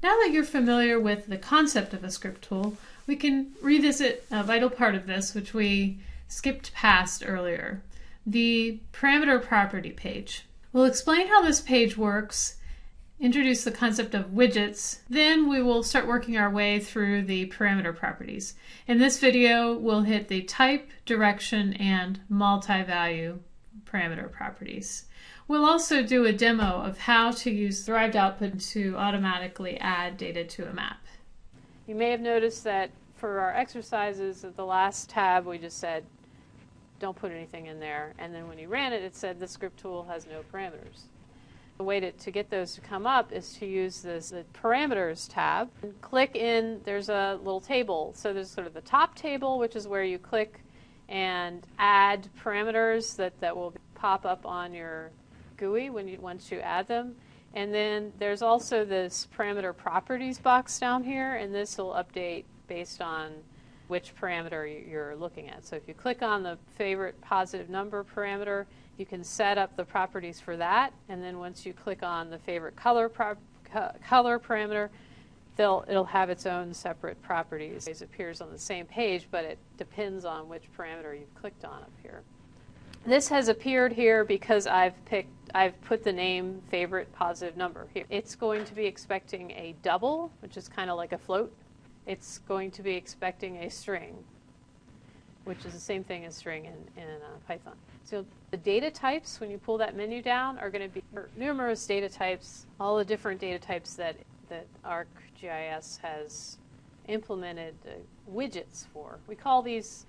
Now that you're familiar with the concept of a script tool, we can revisit a vital part of this, which we skipped past earlier, the parameter property page. We'll explain how this page works, introduce the concept of widgets, then we will start working our way through the parameter properties. In this video, we'll hit the type, direction, and multi-value parameter properties. We'll also do a demo of how to use derived output to automatically add data to a map. You may have noticed that for our exercises at the last tab, we just said, don't put anything in there. And then when you ran it, it said the script tool has no parameters. The way to get those to come up is to use the parameters tab. And click in, there's a little table. So there's sort of the top table, which is where you click and add parameters that will pop up on your GUI once you add them. And then there's also this parameter properties box down here, and this will update based on which parameter you're looking at. So if you click on the favorite positive number parameter, you can set up the properties for that, and then once you click on the favorite color parameter, it'll have its own separate properties. It appears on the same page, but it depends on which parameter you've clicked on up here. This has appeared here because I've put the name favorite positive number here. It's going to be expecting a double, which is kind of like a float. It's going to be expecting a string, which is the same thing as string in Python. So the data types, when you pull that menu down, are going to be numerous data types, all the different data types that ArcGIS has implemented widgets for. We call these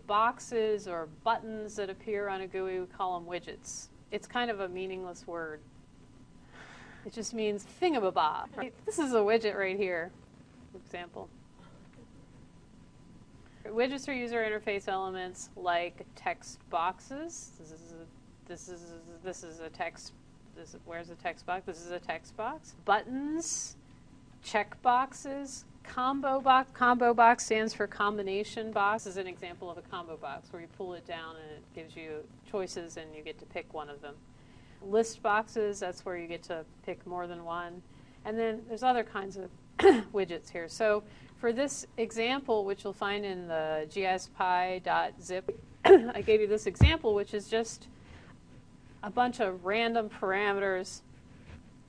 boxes or buttons that appear on a GUI, we call them widgets. It's kind of a meaningless word. It just means thingamabob. Right? This is a widget right here, for example. Widgets are user interface elements like text boxes. This is a text. Where's the text box? This is a text box. Buttons, check boxes. Combo box. Combo box stands for combination box. This is an example of a combo box where you pull it down and it gives you choices and you get to pick one of them. List boxes, that's where you get to pick more than one. And then there's other kinds of widgets here. So for this example, which you'll find in the GIS540, I gave you this example, which is just a bunch of random parameters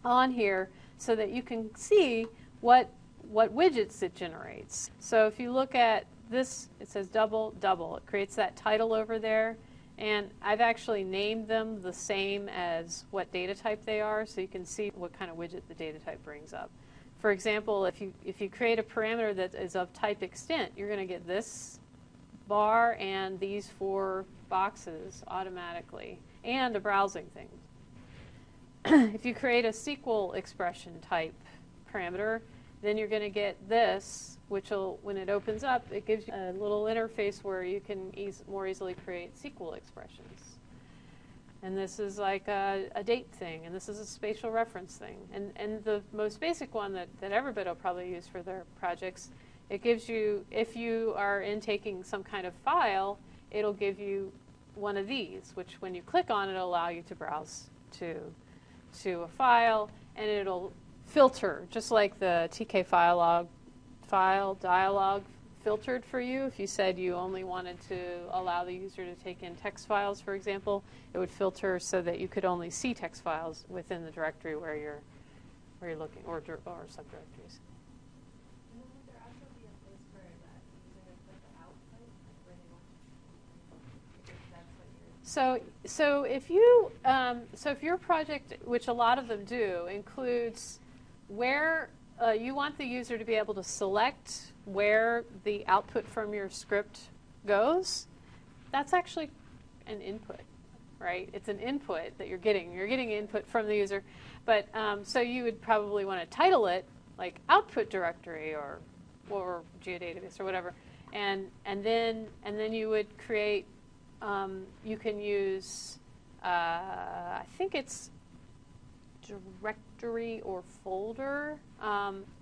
on here so that you can see what widgets it generates. So if you look at this, it says double, double. It creates that title over there. And I've actually named them the same as what data type they are, so you can see what kind of widget the data type brings up. For example, if you create a parameter that is of type extent, you're going to get this bar and these 4 boxes automatically, and a browsing thing. If you create a SQL expression type parameter, then you're going to get this, which will, when it opens up, it gives you a little interface where you can more easily create SQL expressions. And this is like a date thing, and this is a spatial reference thing. And the most basic one that everybody will probably use for their projects, it gives you, if you are intaking some kind of file, it'll give you one of these, which when you click on it, it'll allow you to browse to a file, and it'll filter, just like the TK file dialog filtered for you. If you said you only wanted to allow the user to take in text files, for example, it would filter so that you could only see text files within the directory where you're looking, or subdirectories. So if your project, which a lot of them do, includes where you want the user to be able to select where the output from your script goes, that's actually an input, right? It's an input that you're getting. You're getting input from the user. But so you would probably want to title it like output directory or geodatabase or whatever. And then you would create, you can use, I think it's directory or folder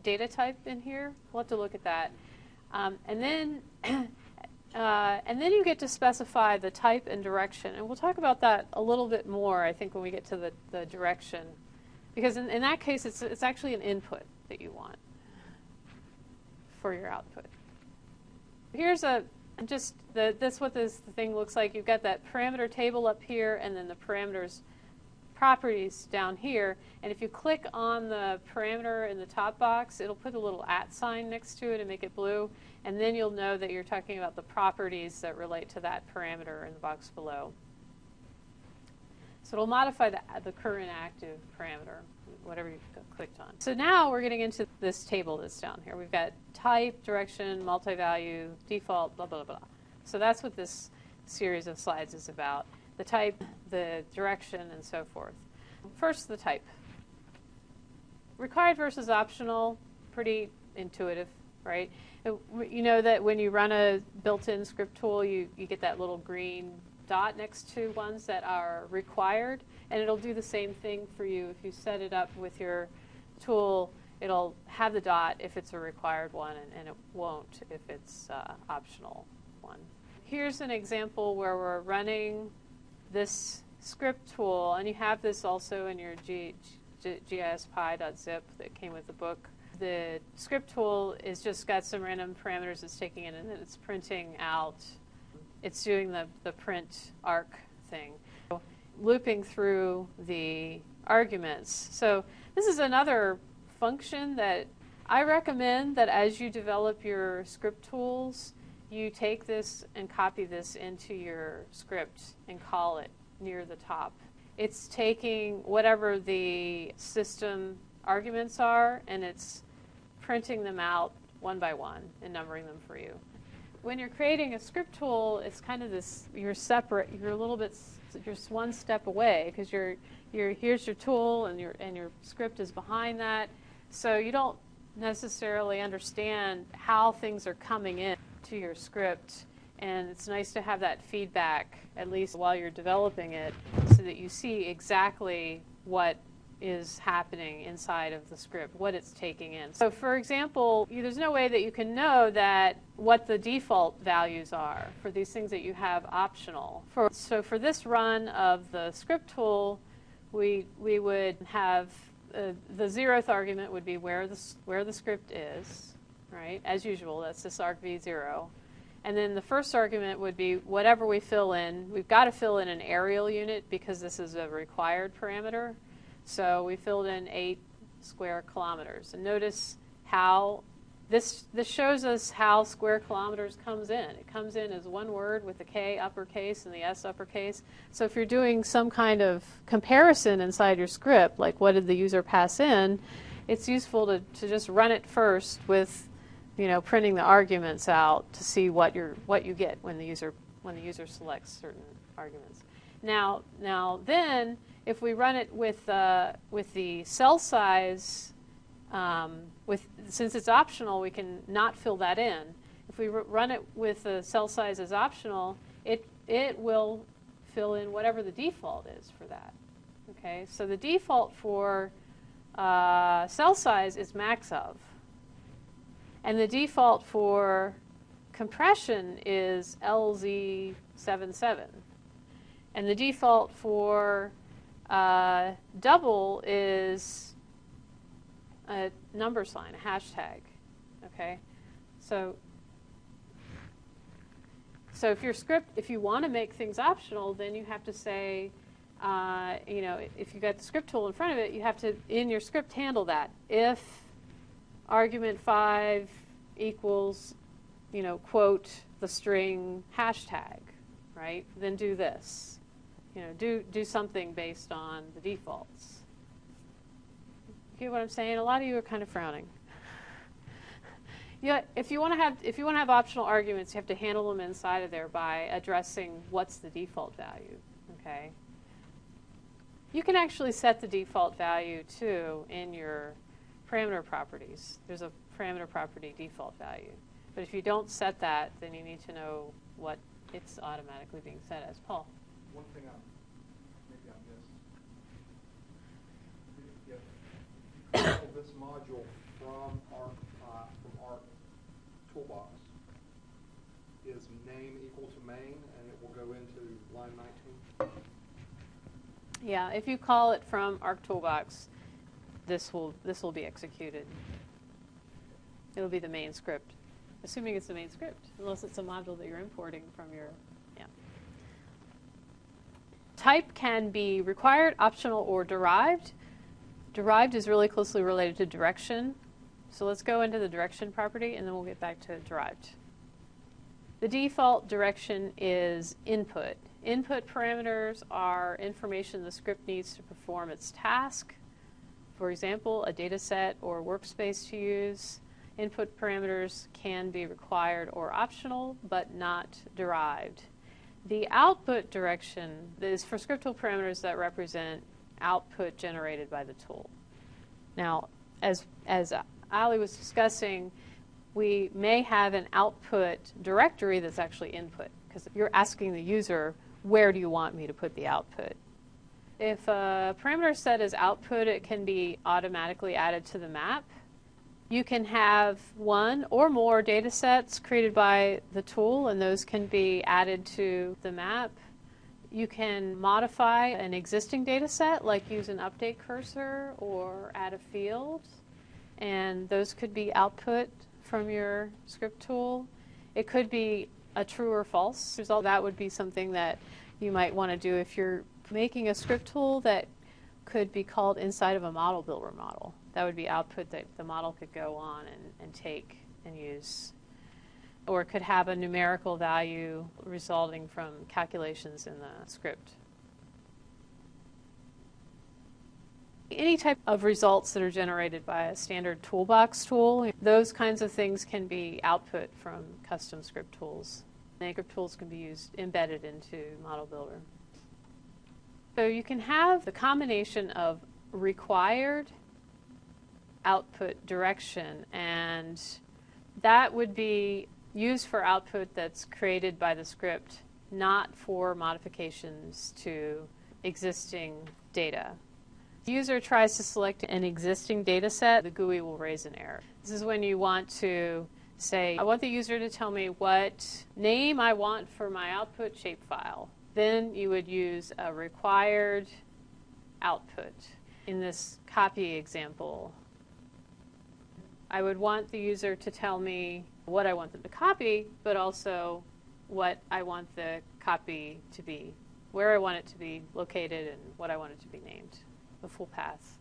data type in here. We'll have to look at that. And then you get to specify the type and direction. And we'll talk about that a little bit more, I think, when we get to the direction Because in that case, it's actually an input that you want for your output. Here's that's what this thing looks like. You've got that parameter table up here, and then the parameters properties down here. And if you click on the parameter in the top box, it'll put a little @ sign next to it and make it blue. And then you'll know that you're talking about the properties that relate to that parameter in the box below. So it'll modify the current active parameter, whatever you've clicked on. So now we're getting into this table that's down here. We've got type, direction, multi-value, default, blah, blah, blah. So that's what this series of slides is about. The type, the direction, and so forth. First, the type. Required versus optional, pretty intuitive, right? You know that when you run a built-in script tool, you get that little green dot next to ones that are required, and it'll do the same thing for you. If you set it up with your tool, it'll have the dot if it's a required one, and it won't if it's optional one. Here's an example where we're running this script tool, and you have this also in your GIS540 that came with the book. The script tool is just got some random parameters it's taking in, and then it's printing out. It's doing the print arc thing, so looping through the arguments. So this is another function that I recommend that as you develop your script tools, you take this and copy this into your script and call it near the top. It's taking whatever the system arguments are, and it's printing them out one by one and numbering them for you. When you're creating a script tool, it's kind of this, you're separate, you're a little bit, you're just one step away, because here's your tool and your script is behind that. So you don't necessarily understand how things are coming in to your script, and it's nice to have that feedback, at least while you're developing it, so that you see exactly what is happening inside of the script, what it's taking in. So for example, there's no way that you can know that what the default values are for these things that you have optional. So for this run of the script tool, we would have the 0th argument would be where the script is, right? As usual, that's this argv0. And then the first argument would be whatever we fill in. We've got to fill in an areal unit because this is a required parameter. So we filled in 8 square kilometers. And notice how this shows us how square kilometers comes in. It comes in as one word with the K uppercase and the S uppercase. So if you're doing some kind of comparison inside your script, like what did the user pass in, it's useful to just run it first with, printing the arguments out to see what you get when the user selects certain arguments. Now then, if we run it with the cell size, since it's optional, we can not fill that in. If we run it with the cell size as optional, it will fill in whatever the default is for that. Okay, so the default for cell size is max of, and the default for compression is LZ77, and the default for double is a number sign, a hashtag. Okay, so if your script, if you want to make things optional, then you have to say, if you got the script tool in front of it, you have to in your script handle that. If argument 5 equals, quote the string hashtag, right? Then do this. Do something based on the defaults. You get what I'm saying? A lot of you are kind of frowning. Yeah, if you want to have optional arguments, you have to handle them inside of there by addressing what's the default value. Okay. You can actually set the default value too in your parameter properties. There's a parameter property default value. But if you don't set that, then you need to know what it's automatically being set as. Paul? One thing maybe I missed. If you call this module from our toolbox, is name equal to main, and it will go into line 19? Yeah, if you call it from Arc Toolbox, this will be executed. It'll be the main script, assuming it's the main script, unless it's a module that you're importing from your, yeah. Type can be required, optional, or derived. Derived is really closely related to direction. So let's go into the direction property, and then we'll get back to derived. The default direction is input. Input parameters are information the script needs to perform its task. For example, a data set or workspace to use. Input parameters can be required or optional, but not derived. The output direction is for script tool parameters that represent output generated by the tool. Now, as Ali was discussing, we may have an output directory that's actually input, because you're asking the user, where do you want me to put the output? If a parameter set is output, it can be automatically added to the map. You can have one or more data sets created by the tool, and those can be added to the map. You can modify an existing data set, like use an update cursor or add a field, and those could be output from your script tool. It could be a true or false result. That would be something that you might want to do if you're making a script tool that could be called inside of a model builder model. That would be output that the model could go on and take and use. Or it could have a numerical value resulting from calculations in the script. Any type of results that are generated by a standard toolbox tool, those kinds of things can be output from custom script tools. And script tools can be used embedded into Model Builder. So you can have the combination of required output direction, and that would be used for output that's created by the script, not for modifications to existing data. The user tries to select an existing data set, the GUI will raise an error. This is when you want to say, I want the user to tell me what name I want for my output shapefile. Then you would use a required output. In this copy example, I would want the user to tell me what I want them to copy, but also what I want the copy to be, where I want it to be located, and what I want it to be named, the full path.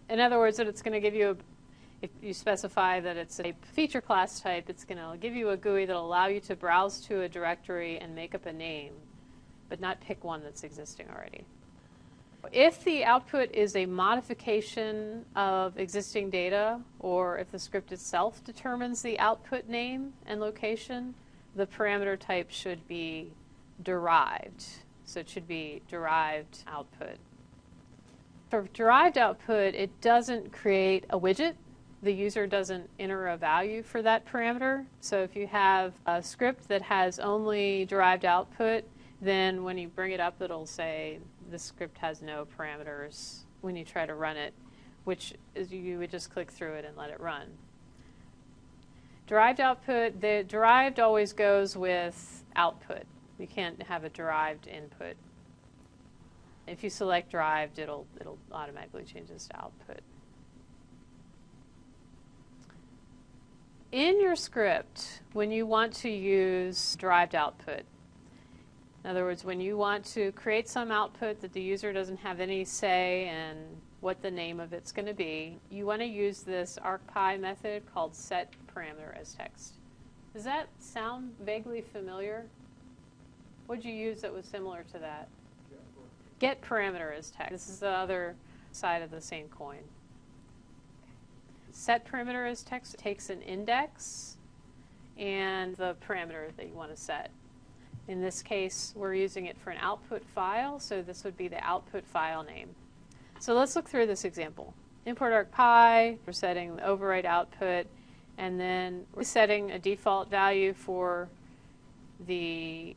In other words, that it's going to give you, if you specify that it's a feature class type, it's going to give you a GUI that will allow you to browse to a directory and make up a name, but not pick one that's existing already. If the output is a modification of existing data, or if the script itself determines the output name and location, the parameter type should be derived. So it should be derived output. For derived output, it doesn't create a widget. The user doesn't enter a value for that parameter. So if you have a script that has only derived output, then when you bring it up, it'll say the script has no parameters when you try to run it, which is you would just click through it and let it run. Derived output, the derived always goes with output. You can't have a derived input. If you select derived, it'll automatically change this to output. In your script, when you want to use derived output, in other words, when you want to create some output that the user doesn't have any say in what the name of it's going to be, you want to use this argpy method called setParameter as text. Does that sound vaguely familiar? What did you use that was similar to that? GetParameter as text. This is the other side of the same coin. SetParameter as text takes an index and the parameter that you want to set. In this case, we're using it for an output file, so this would be the output file name. So let's look through this example. Import argpy, we're setting the override output, and then we're setting a default value for the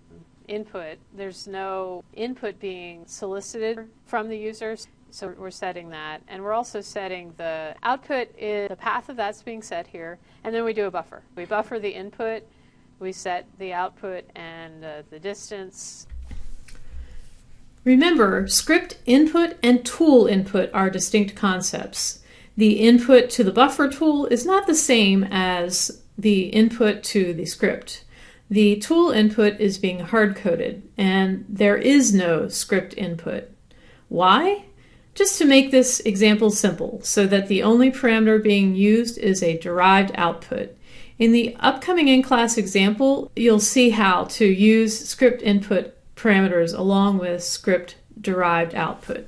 input. There's no input being solicited from the users, so we're setting that. And we're also setting the output is the path of that's being set here, and then we do a buffer. We buffer the input, we set the output and the distance. Remember, script input and tool input are distinct concepts. The input to the buffer tool is not the same as the input to the script. The tool input is being hard-coded, and there is no script input. Why? Just to make this example simple, so that the only parameter being used is a derived output. In the upcoming in-class example, you'll see how to use script input parameters along with script derived output.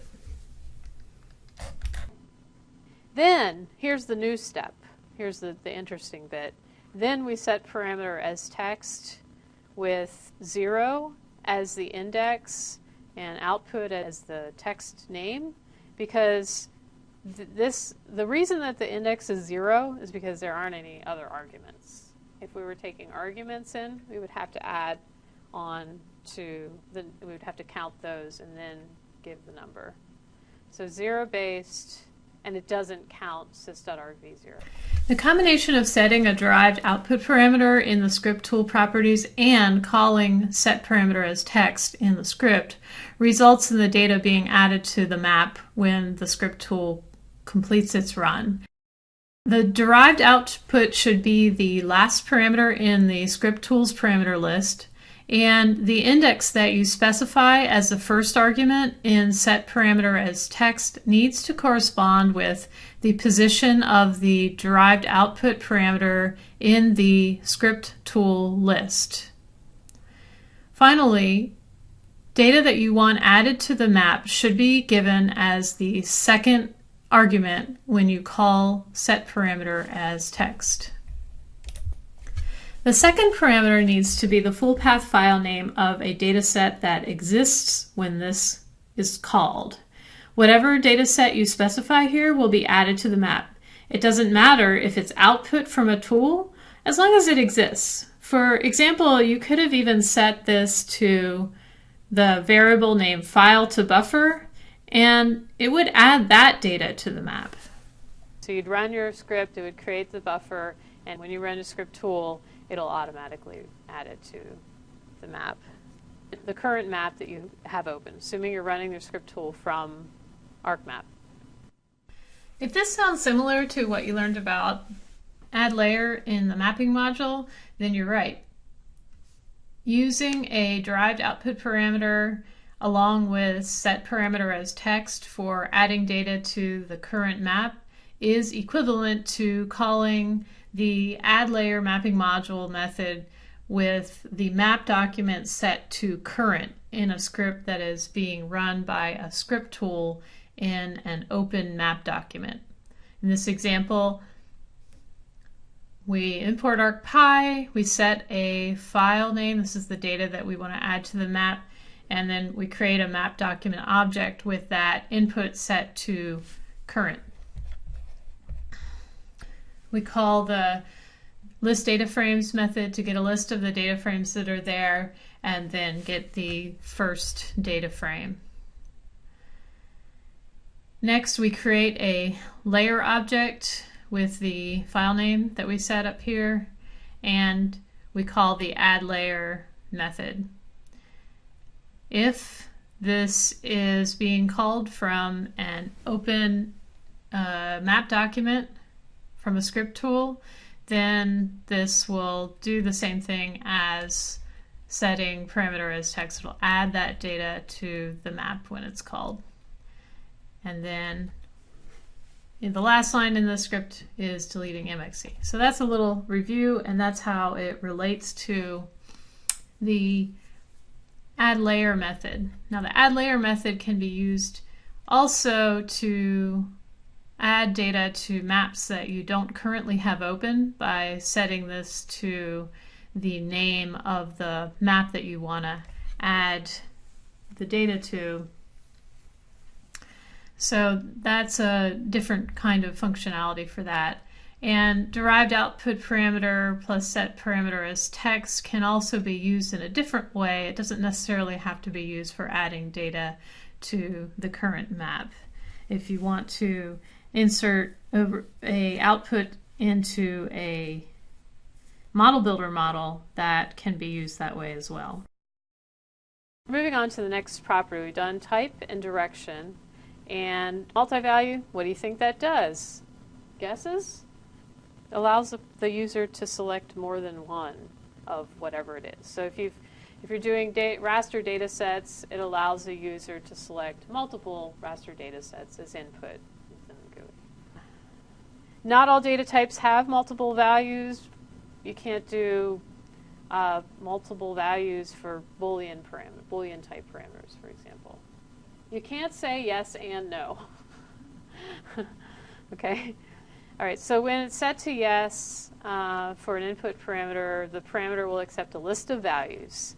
Then, here's the new step. Here's the interesting bit. Then we set parameter as text with 0 as the index and output as the text name, because the reason that the index is 0 is because there aren't any other arguments. If we were taking arguments in, we would have to add on to we would have to count those and then give the number. So 0 based, and it doesn't count sys.argv0. The combination of setting a derived output parameter in the script tool properties and calling setParameter as text in the script results in the data being added to the map when the script tool completes its run. The derived output should be the last parameter in the script tools parameter list, and the index that you specify as the first argument in setParameter as text needs to correspond with the position of the derived output parameter in the script tool list. Finally, data that you want added to the map should be given as the second argument when you call setParameter as text. The second parameter needs to be the full path file name of a dataset that exists when this is called. Whatever dataset you specify here will be added to the map. It doesn't matter if it's output from a tool, as long as it exists. For example, you could have even set this to the variable name file to buffer, and it would add that data to the map. So you'd run your script, it would create the buffer, and when you run a script tool, it'll automatically add it to the map. The current map that you have open, assuming you're running your script tool from ArcMap. If this sounds similar to what you learned about add layer in the mapping module, then you're right. Using a derived output parameter along with setParameter as text for adding data to the current map is equivalent to calling the add layer mapping module method with the map document set to current in a script that is being run by a script tool in an open map document. In this example, we import ArcPy, we set a file name, this is the data that we want to add to the map, and then we create a map document object with that input set to current. We call the list data frames method to get a list of the data frames that are there and then get the first data frame. Next, we create a layer object with the file name that we set up here, and we call the add layer method. If this is being called from an open map document from a script tool, then this will do the same thing as setting parameter as text. It'll add that data to the map when it's called. And then in the last line in the script is deleting MXC. So that's a little review, and that's how it relates to the add layer method. Now the add layer method can be used also to add data to maps that you don't currently have open by setting this to the name of the map that you want to add the data to. So that's a different kind of functionality for that. And derived output parameter plus setParameter as text can also be used in a different way. It doesn't necessarily have to be used for adding data to the current map. If you want to insert a output into a model builder model, that can be used that way as well. Moving on to the next property, we've done type and direction. And multi-value, what do you think that does? Guesses? Allows the user to select more than one of whatever it is. So if you're doing raster data sets, it allows the user to select multiple raster data sets as input within the GUI. Not all data types have multiple values. You can't do multiple values for Boolean type parameters, for example. You can't say yes and no. Okay? All right, so when it's set to yes for an input parameter, the parameter will accept a list of values.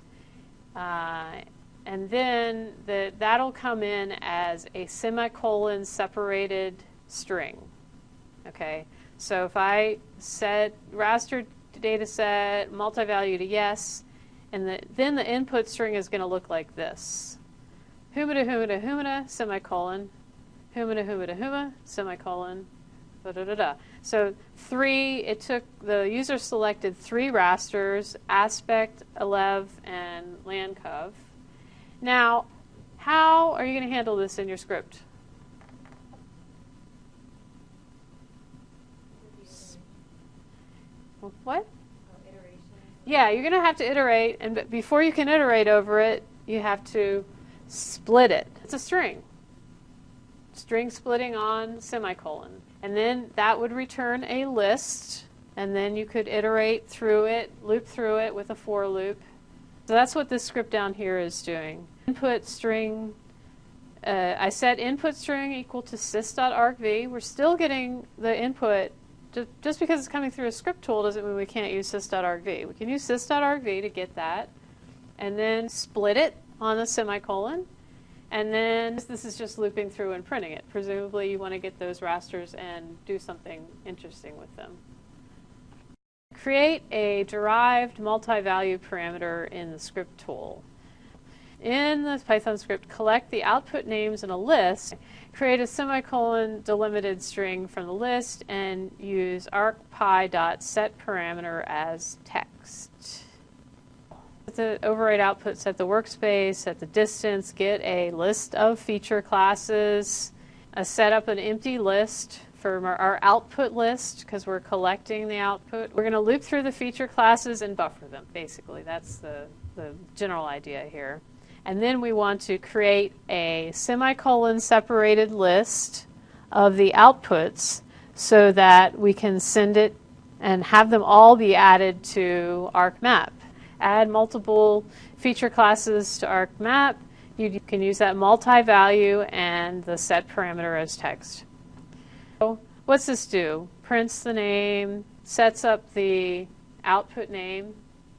And then that'll come in as a semicolon separated string. Okay, so if I set raster data set multi-value to yes, and then the input string is going to look like this. Humida, humida, humida, semicolon, humida, humida, huma, semicolon, da da da da. So the user selected 3 rasters, aspect, elev, and landcov. Now, how are you going to handle this in your script? What? Yeah, you're going to have to iterate, and before you can iterate over it, you have to split it. It's a string. String splitting on semicolon. And then that would return a list, and then you could iterate through it, loop through it with a for loop. So that's what this script down here is doing. Input string, I set input string equal to sys.argv. We're still getting the input. Just because it's coming through a script tool doesn't mean we can't use sys.argv. We can use sys.argv to get that, and then split it on the semicolon. And then this is just looping through and printing it. Presumably you want to get those rasters and do something interesting with them. Create a derived multi-value parameter in the script tool. In the Python script, collect the output names in a list, create a semicolon delimited string from the list, and use argpy.setParameter as text. At the override output, set the workspace, set the distance, get a list of feature classes, set up an empty list for our output list because we're collecting the output. We're going to loop through the feature classes and buffer them, basically. That's the general idea here. And then we want to create a semicolon separated list of the outputs so that we can send it and have them all be added to ArcMap. Add multiple feature classes to ArcMap. You can use that multi-value and the set parameter as text. So what's this do? Prints the name, sets up the output name,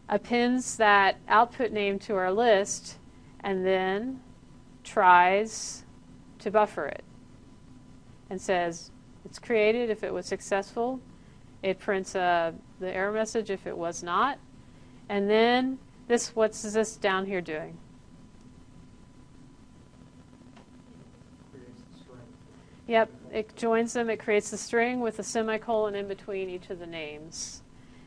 appends that output name to our list, and then tries to buffer it and says it's created if it was successful. It prints the error message if it was not. And then what's this down here doing? Creates the string. Yep, it joins them. It creates the string with a semicolon in between each of the names.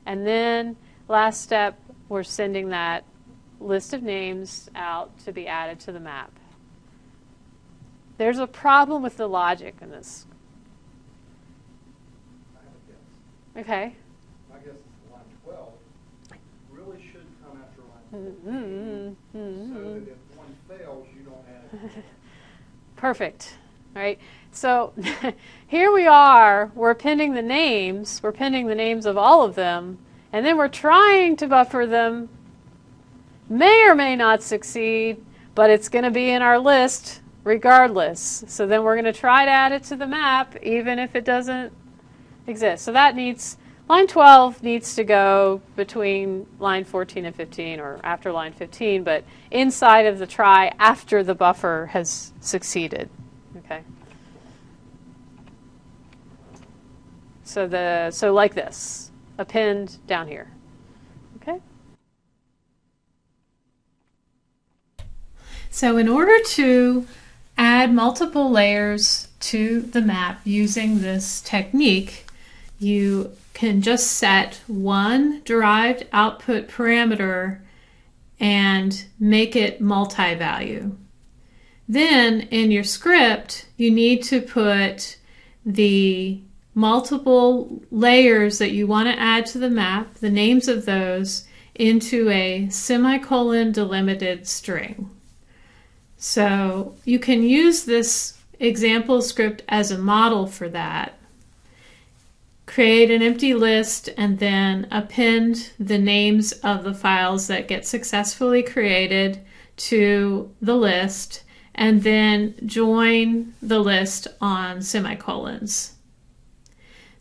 And then last step, we're sending that list of names out to be added to the map. There's a problem with the logic in this. I have a guess. Okay. My guess is line 12 really should come after line 14, so that if one fails, you don't add it. Perfect. All right. So here we are. We're appending the names. We're appending the names of all of them. And then we're trying to buffer them. May or may not succeed, but it's going to be in our list regardless. So then we're going to try to add it to the map even if it doesn't exist. So that line 12 needs to go between line 14 and 15 or after line 15, but inside of the try after the buffer has succeeded. Okay. So like this, append down here. Okay. So in order to add multiple layers to the map using this technique, you can just set one derived output parameter and make it multi-value. Then in your script, you need to put the multiple layers that you want to add to the map, the names of those, into a semicolon delimited string. So you can use this example script as a model for that. Create an empty list and then append the names of the files that get successfully created to the list, and then join the list on semicolons.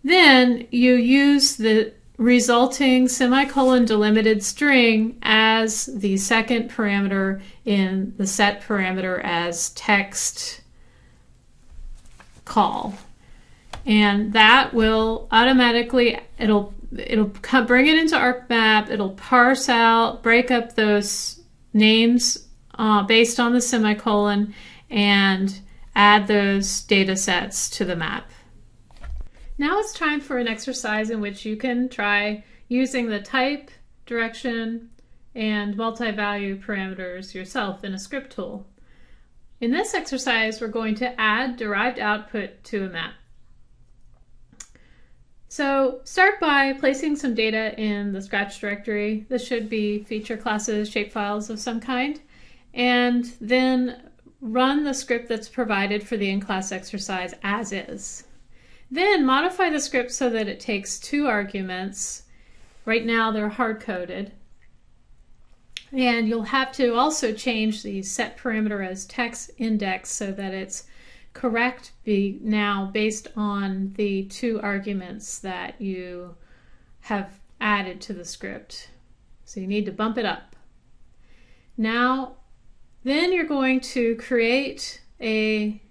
Then you use the resulting semicolon delimited string as the second parameter in the set parameter as text call. And that will automatically, it'll bring it into ArcMap, it'll parse out, break up those names based on the semicolon, and add those data sets to the map. Now it's time for an exercise in which you can try using the type, direction, and multi-value parameters yourself in a script tool. In this exercise, we're going to add derived output to a map. So start by placing some data in the Scratch directory. This should be feature classes, shapefiles of some kind, and then run the script that's provided for the in-class exercise as is. Then modify the script so that it takes 2 arguments. Right now they're hard-coded. And you'll have to also change the set parameter as text index so that it's correct now based on the 2 arguments that you have added to the script. So you need to bump it up. Now, then you're going to create a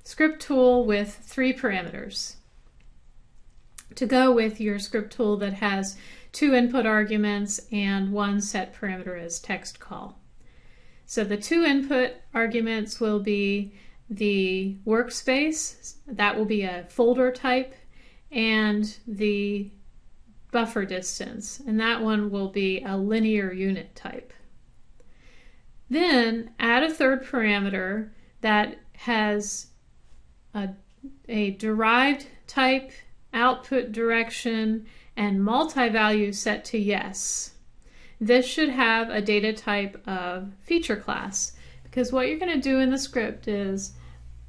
script tool with 3 parameters to go with your script tool that has 2 input arguments and 1 set parameter as text call. So the 2 input arguments will be the workspace, that will be a folder type, and the buffer distance, and that one will be a linear unit type. Then add a 3rd parameter that has a derived type, output direction, and multi-value set to yes. This should have a data type of feature class, because what you're going to do in the script is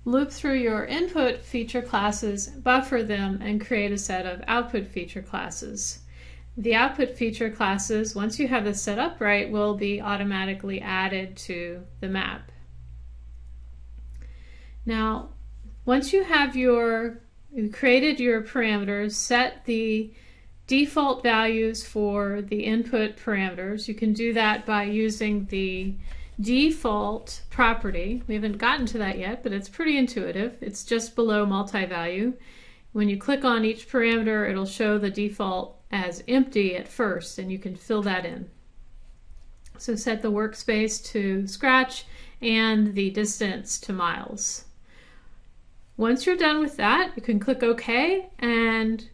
loop through your input feature classes, buffer them, and create a set of output feature classes. The output feature classes, once you have this set up right, will be automatically added to the map. Now, once you have created your parameters, set the default values for the input parameters. You can do that by using the default property. We haven't gotten to that yet, but it's pretty intuitive. It's just below multi-value. When you click on each parameter, it'll show the default as empty at first, and you can fill that in. So set the workspace to Scratch and the distance to miles. Once you're done with that, you can click OK and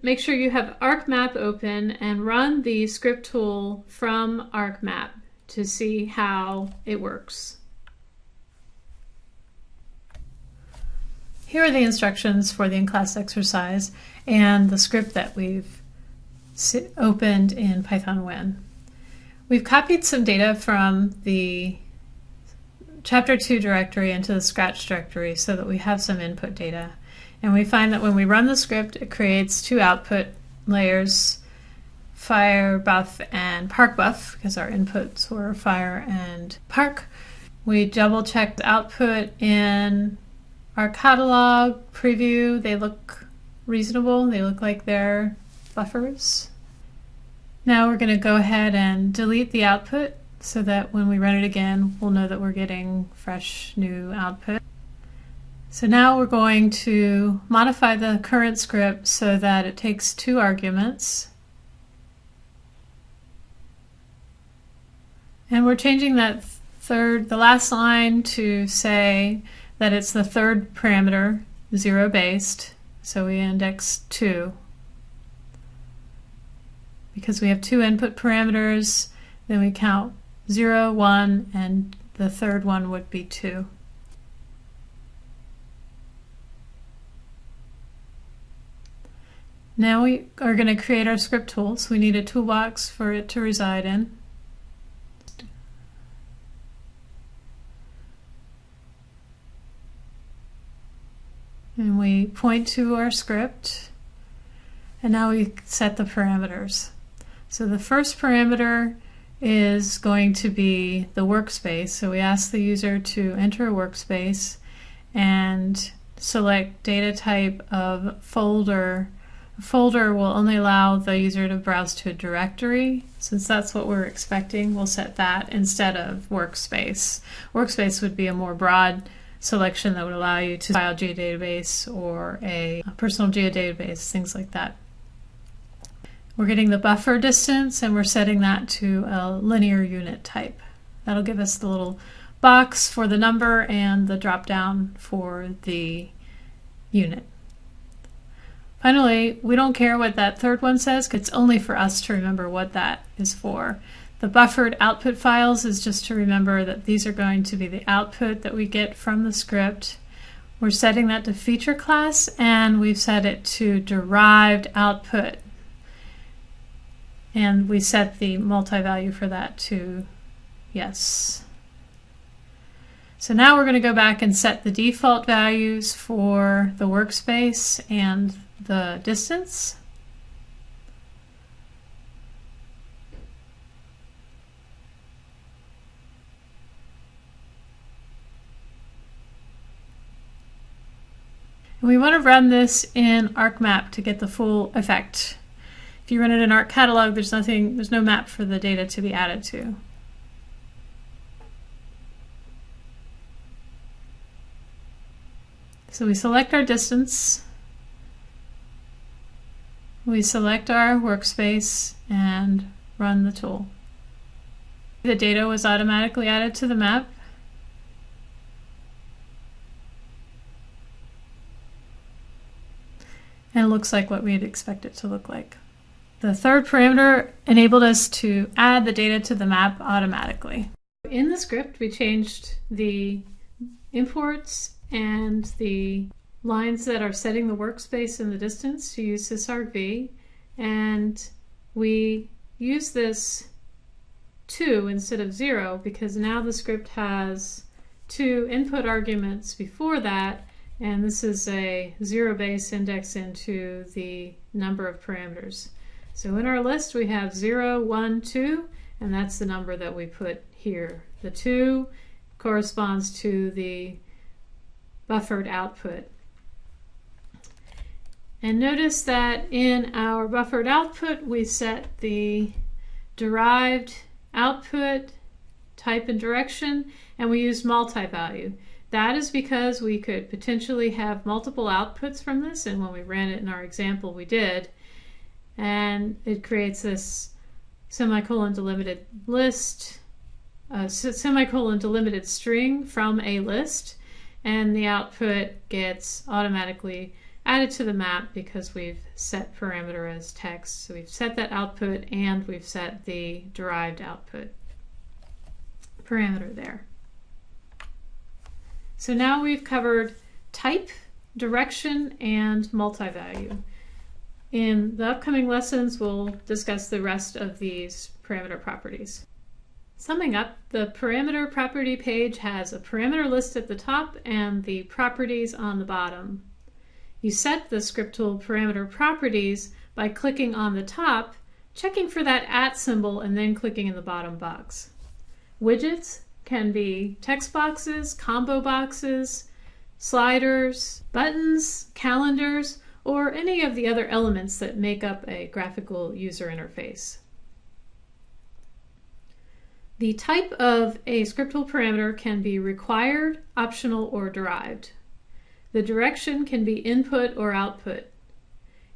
make sure you have ArcMap open and run the script tool from ArcMap to see how it works. Here are the instructions for the in-class exercise and the script that we've opened in Python Win. We've copied some data from the Chapter 2 directory into the Scratch directory so that we have some input data. And we find that when we run the script, it creates 2 output layers, fire buff and park buff, because our inputs were fire and park. We double checked the output in our catalog preview. They look reasonable. They look like they're buffers. Now we're going to go ahead and delete the output so that when we run it again, we'll know that we're getting fresh new output. So now we're going to modify the current script so that it takes 2 arguments. And we're changing that the last line to say that it's the 3rd parameter, 0 based. So we index 2. because we have two input parameters, then we count 0, 1, and the third one would be 2. Now we are going to create our script tool, so we need a toolbox for it to reside in. And we point to our script, and now we set the parameters. So the first parameter is going to be the workspace. So we ask the user to enter a workspace and select data type of folder. A folder will only allow the user to browse to a directory. Since that's what we're expecting, we'll set that instead of workspace. Workspace would be a more broad selection that would allow you to file geodatabase or a personal geodatabase, things like that. We're getting the buffer distance and we're setting that to a linear unit type. That'll give us the little box for the number and the drop down for the unit. Finally, we don't care what that third one says, because it's only for us to remember what that is for. The buffered output files is just to remember that these are going to be the output that we get from the script. We're setting that to feature class, and we've set it to derived output. And we set the multi-value for that to yes. So now we're going to go back and set the default values for the workspace and the distance. And we want to run this in ArcMap to get the full effect. If you run it in ArcCatalog, there's no map for the data to be added to. So we select our distance, we select our workspace, and run the tool. The data was automatically added to the map. And it looks like what we'd expect it to look like. The third parameter enabled us to add the data to the map automatically. In the script, we changed the imports and the lines that are setting the workspace and the distance to use sysargv, and we use this 2 instead of 0 because now the script has 2 input arguments before that, and this is a 0 base index into the number of parameters. So in our list we have 0, 1, 2, and that's the number that we put here. The 2 corresponds to the buffered output. And notice that in our buffered output we set the derived output type and direction, and we use multi-value. That is because we could potentially have multiple outputs from this, and when we ran it in our example we did, and it creates this semicolon delimited list, semicolon delimited string from a list, and the output gets automatically added to the map because we've set parameter as text. So we've set that output and we've set the derived output parameter there. So now we've covered type, direction, and multi-value. In the upcoming lessons, we'll discuss the rest of these parameter properties. Summing up, the parameter property page has a parameter list at the top and the properties on the bottom. You set the script tool parameter properties by clicking on the top, checking for that @ symbol, and then clicking in the bottom box. Widgets can be text boxes, combo boxes, sliders, buttons, calendars, or any of the other elements that make up a graphical user interface. The type of a script tool parameter can be required, optional, or derived. The direction can be input or output.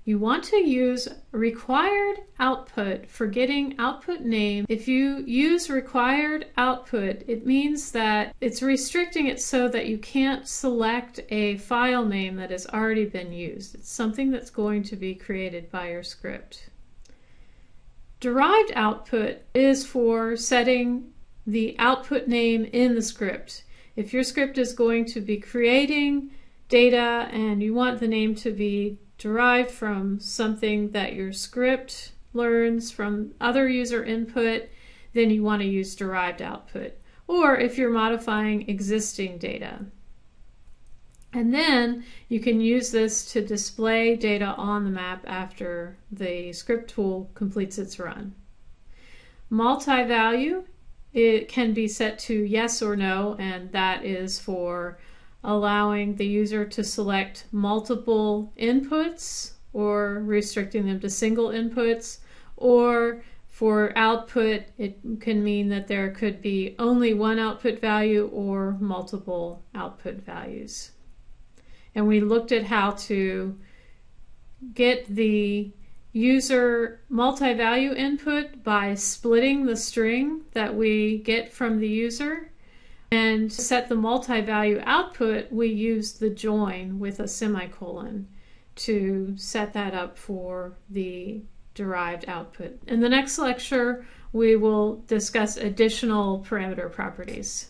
You want to use required output for getting output name. If you use required output, it means that it's restricting it so that you can't select a file name that has already been used. It's something that's going to be created by your script. Derived output is for setting the output name in the script. If your script is going to be creating data and you want the name to be derived from something that your script learns from other user input, then you want to use derived output. Or if you're modifying existing data. And then you can use this to display data on the map after the script tool completes its run. Multi-value, it can be set to yes or no, and that is for allowing the user to select multiple inputs or restricting them to single inputs, or for output, it can mean that there could be only one output value or multiple output values. And we looked at how to get the user multi-value input by splitting the string that we get from the user. And to set the multi-value output, we used the join with a semicolon to set that up for the derived output. In the next lecture, we will discuss additional parameter properties.